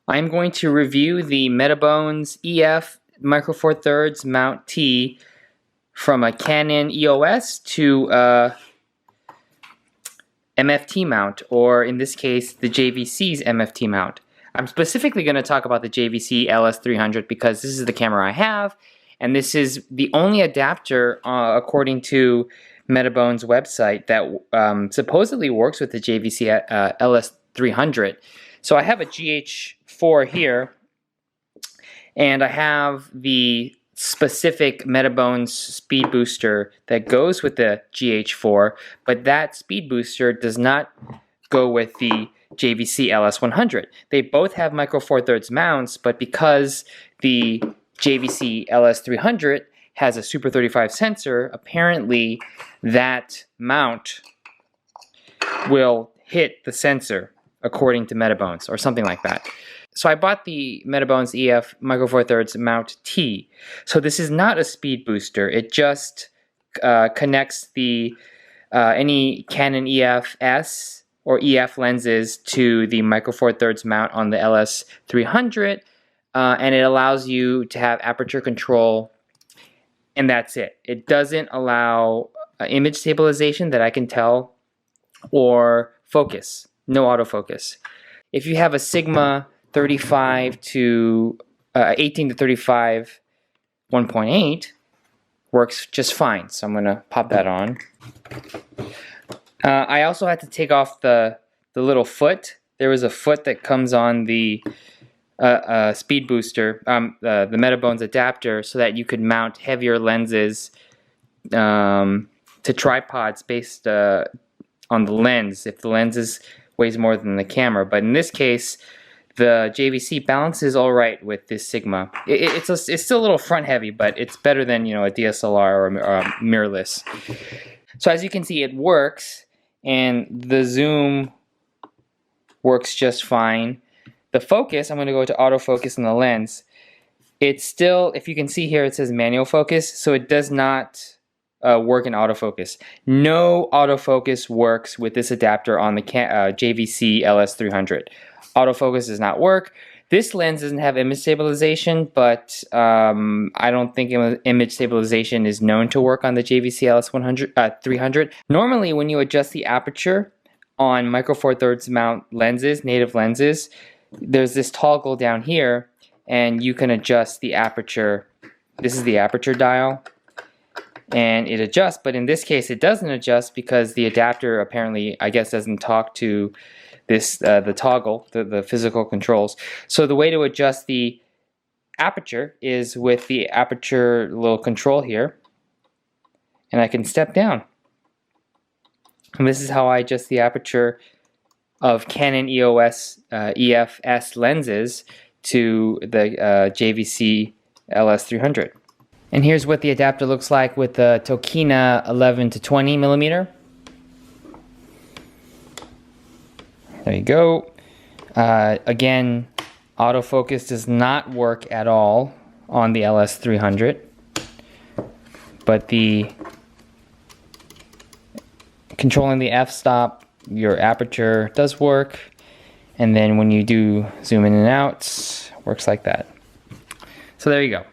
I'm going to review the Metabones EF Micro Four Thirds Mount T from a Canon EOS to a MFT mount, or in this case, the JVC's MFT mount. I'm specifically going to talk about the JVC LS300 because this is the camera I have, and this is the only adapter, according to Metabones' website, that supposedly works with the JVC LS300. So I have a GH4 here, and I have the specific Metabones speed booster that goes with the GH4, but that speed booster does not go with the JVC LS100. They both have Micro Four Thirds mounts, but because the JVC LS300 has a Super 35 sensor, apparently that mount will hit the sensor, according to Metabones, or something like that. So I bought the Metabones EF Micro Four Thirds Mount T. So this is not a speed booster. It just connects the any Canon EF S or EF lenses to the Micro Four Thirds mount on the LS300, and it allows you to have aperture control, and that's it. It doesn't allow image stabilization that I can tell, or focus. No autofocus. If you have a Sigma 35 to 18 to 35 1.8, works just fine. So I'm going to pop that on. I also had to take off the little foot. There was a foot that comes on the speed booster, the Metabones adapter, so that you could mount heavier lenses to tripods based on the lens, if the lens weighs more than the camera. But in this case, the JVC balances all right with this Sigma. It's still a little front heavy, but it's better than, you know, a DSLR or mirrorless. So as you can see, it works, and the zoom works just fine. The focus, I'm going to go to autofocus in the lens. It's still, if you can see here, it says manual focus, so it does not work in autofocus. No autofocus works with this adapter on the JVC LS300. Autofocus does not work. This lens doesn't have image stabilization, but I don't think image stabilization is known to work on the JVC LS300. Normally, when you adjust the aperture on Micro Four Thirds mount lenses, native lenses, there's this toggle down here, and you can adjust the aperture. This is the aperture dial, and it adjusts, but in this case it doesn't adjust because the adapter apparently, I guess, doesn't talk to this the toggle, the physical controls. So the way to adjust the aperture is with the aperture little control here, and I can step down. And this is how I adjust the aperture of Canon EOS EF-S lenses to the JVC LS300. And here's what the adapter looks like with the Tokina 11 to 20 millimeter. There you go. Again, autofocus does not work at all on the LS300, but the controlling the f-stop, your aperture does work, and then when you do zoom in and out, works like that. So there you go.